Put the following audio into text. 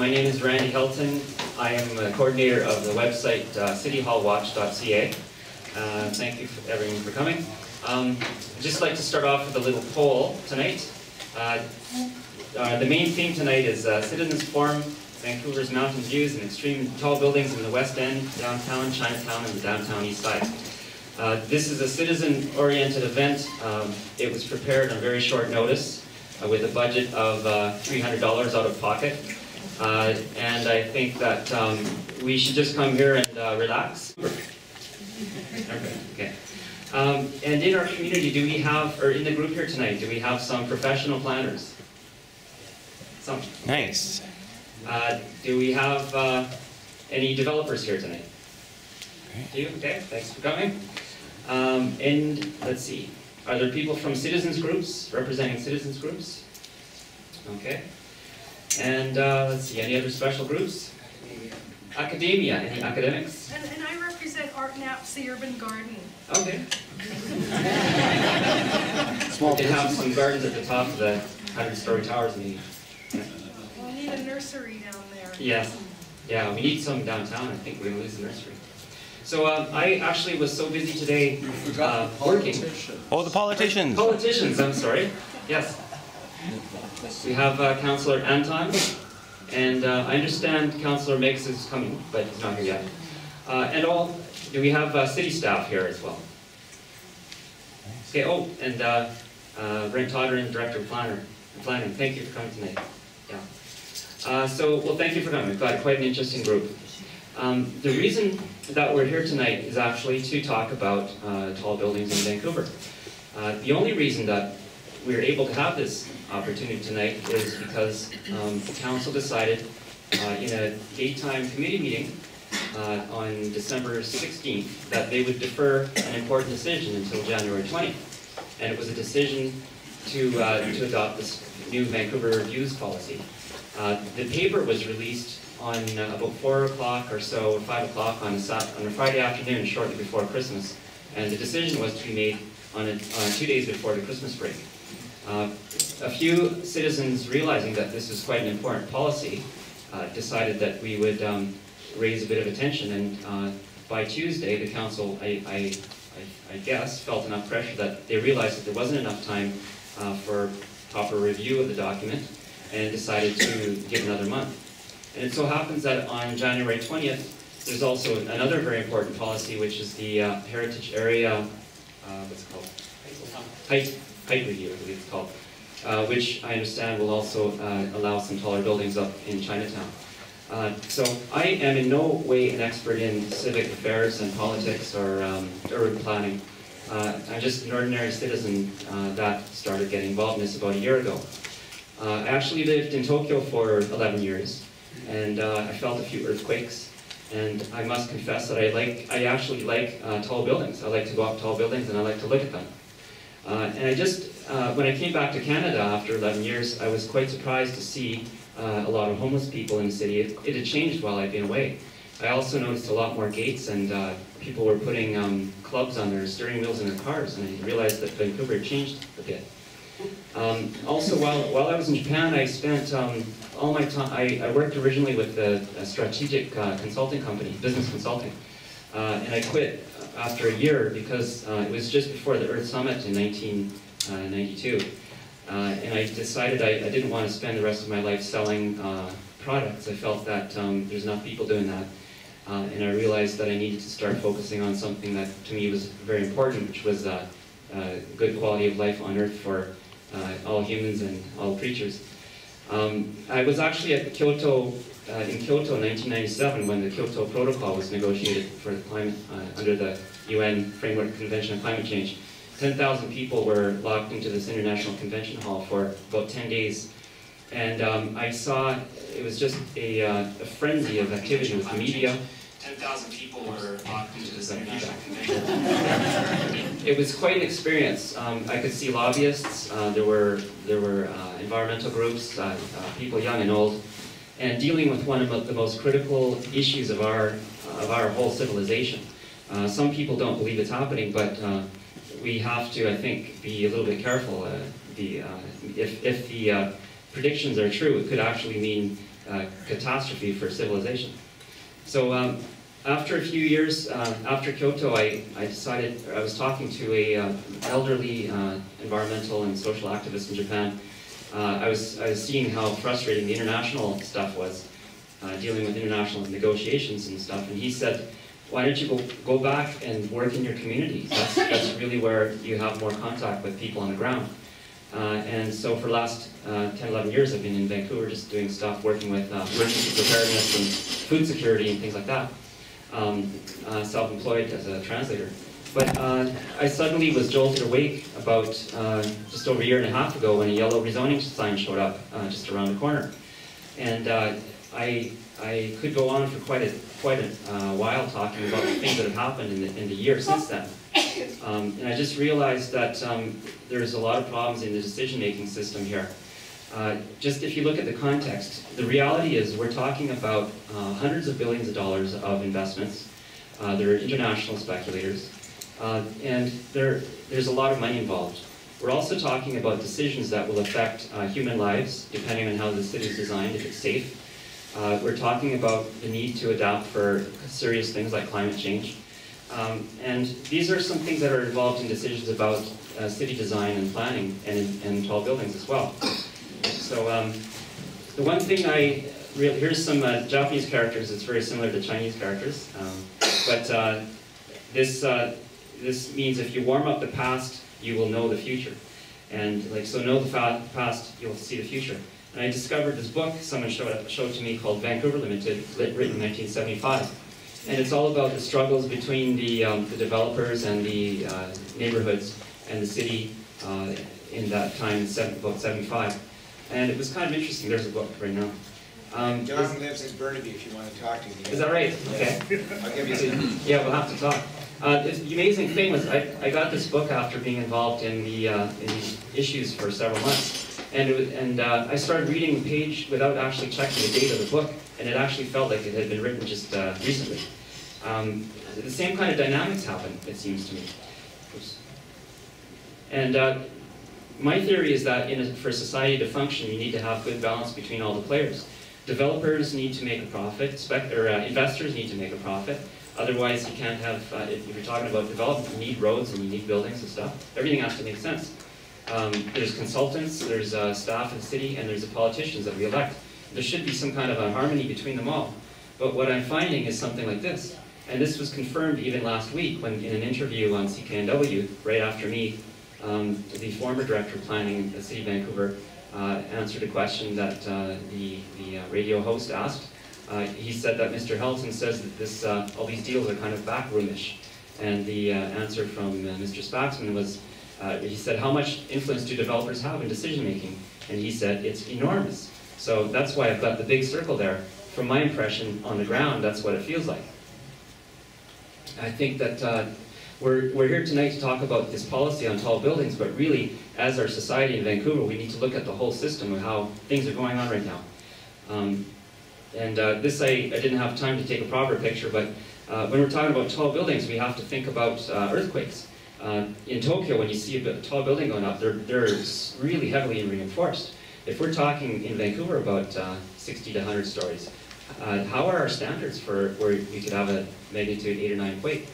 My name is Randy Hilton. I am a coordinator of the website CityHallWatch.ca. Thank you everyone for coming. I'd just like to start off with a little poll tonight. The main theme tonight is Citizens Forum, Vancouver's mountain views and extreme tall buildings in the West End, downtown, Chinatown, and the downtown East Side. This is a citizen-oriented event. It was prepared on very short notice with a budget of $300 out of pocket. And I think that we should just come here and relax. Okay. And in our community, do we have, or in the group here tonight, do we have some professional planners? Some. Nice. Do we have any developers here tonight? Do you? Okay, thanks for coming. And let's see, are there people from citizens groups, representing citizens groups? Okay. And let's see, any other special groups? Academia, any academics? And I represent Art Naps, the Urban Garden. Okay. They have some gardens at the top of the 100-story towers, maybe. Yeah. We'll need a nursery down there. Yes. Yeah, we need some downtown. I think we're going to lose the nursery. So I actually was so busy today working. Oh, the politicians. Politicians, I'm sorry. Yes. We have Councillor Anton, and I understand Councillor Mix is coming, but he's not here yet. Do we have city staff here as well? Okay, oh, and Brent Todderin, Director of Planning. Thank you for coming tonight. Yeah. Well, thank you for coming. We've got quite an interesting group. The reason that we're here tonight is actually to talk about tall buildings in Vancouver. The only reason that we're able to have this opportunity tonight is because the council decided in a daytime committee meeting on December 16th that they would defer an important decision until January 20th. And it was a decision to adopt this new Vancouver Reviews policy. The paper was released on about 4 o'clock or so, or 5 o'clock on a Friday afternoon shortly before Christmas. And the decision was to be made on 2 days before the Christmas break. A few citizens, realizing that this is quite an important policy, decided that we would raise a bit of attention, and by Tuesday the council, I guess, felt enough pressure that they realized that there wasn't enough time for proper review of the document, and decided to give another month. And it so happens that on January 20th, there's also another very important policy, which is the Heritage Area, what's it called? Height Review, I believe it's called, which I understand will also allow some taller buildings up in Chinatown. So I am in no way an expert in civic affairs and politics or urban planning. I'm just an ordinary citizen that started getting involved in this about a year ago. I actually lived in Tokyo for 11 years, and I felt a few earthquakes. And I must confess that I actually like tall buildings. I like to go up tall buildings, and I like to look at them. And I just, when I came back to Canada after 11 years, I was quite surprised to see a lot of homeless people in the city. It had changed while I'd been away. I also noticed a lot more gates, and people were putting clubs on their steering wheels in their cars, and I realized that Vancouver had changed a bit. Also, while I was in Japan, I spent all my time, I worked originally with a strategic consulting company, business consulting, and I quit after a year because it was just before the Earth Summit in 1992. And I decided I didn't want to spend the rest of my life selling products. I felt that there's enough people doing that. And I realized that I needed to start focusing on something that to me was very important, which was good quality of life on Earth for all humans and all creatures. I was actually at Kyoto, in Kyoto in 1997 when the Kyoto Protocol was negotiated for the climate, under the UN Framework Convention on Climate Change. 10,000 people were locked into this international convention hall for about 10 days. And I saw, it was just a frenzy of activity with the media. 10,000 people were locked into this international convention. It was quite an experience. I could see lobbyists, there were environmental groups, people young and old, and dealing with one of the most critical issues of our whole civilization. Some people don't believe it's happening, but we have to, I think, be a little bit careful. If the predictions are true, it could actually mean catastrophe for civilization. So after a few years, after Kyoto, I decided, I was talking to a elderly environmental and social activist in Japan. I was seeing how frustrating the international stuff was, dealing with international negotiations and stuff, and he said, why don't you go back and work in your community? That's really where you have more contact with people on the ground. And so for the last 10, 11 years, I've been in Vancouver just doing stuff, working with emergency preparedness and food security and things like that. Self-employed as a translator. But I suddenly was jolted awake about just over a year and a half ago when a yellow rezoning sign showed up just around the corner. And I could go on for quite a while talking about the things that have happened in the year since then. And I just realized that there's a lot of problems in the decision-making system here. Just if you look at the context, the reality is we're talking about hundreds of billions of dollars of investments. There are international speculators, and there's a lot of money involved. We're also talking about decisions that will affect human lives, depending on how the city is designed, if it's safe. We're talking about the need to adapt for serious things like climate change. And these are some things that are involved in decisions about city design and planning and tall buildings as well. So the one thing here's some Japanese characters. It's very similar to Chinese characters. But this means if you warm up the past, you will know the future. And so know the past, you'll see the future. And I discovered this book someone showed to me called Vancouver Limited, written in 1975. And it's all about the struggles between the developers and the neighborhoods and the city in that time, about 75. And it was kind of interesting. There's a book right now. John lives in Burnaby if you want to talk to him. Is that right? Okay. I'll give you some. Yeah, we'll have to talk. The amazing thing was I got this book after being involved in these issues for several months. And I started reading the page without actually checking the date of the book, and it actually felt like it had been written just recently. The same kind of dynamics happen, it seems to me. Oops. And my theory is that for society to function, you need to have good balance between all the players. Developers need to make a profit, investors need to make a profit. Otherwise, you can't have, if you're talking about development, you need roads and you need buildings and stuff. Everything has to make sense. There's consultants, there's staff in the city, and there's the politicians that we elect. There should be some kind of a harmony between them all. But what I'm finding is something like this. And this was confirmed even last week when in an interview on CKNW, right after me, the former director of planning in the city of Vancouver answered a question that the radio host asked. He said that Mr. Helton says that all these deals are kind of backroomish. And the answer from Mr. Spaxman was, he said, how much influence do developers have in decision making? And he said, it's enormous. So that's why I've got the big circle there. From my impression on the ground, that's what it feels like. I think that we're here tonight to talk about this policy on tall buildings, but really, as our society in Vancouver, we need to look at the whole system of how things are going on right now. This I didn't have time to take a proper picture, but when we're talking about tall buildings, we have to think about earthquakes. In Tokyo, when you see a tall building going up, they're really heavily reinforced. If we're talking in Vancouver about 60 to 100 stories, how are our standards for where we could have a magnitude 8 or 9 quake?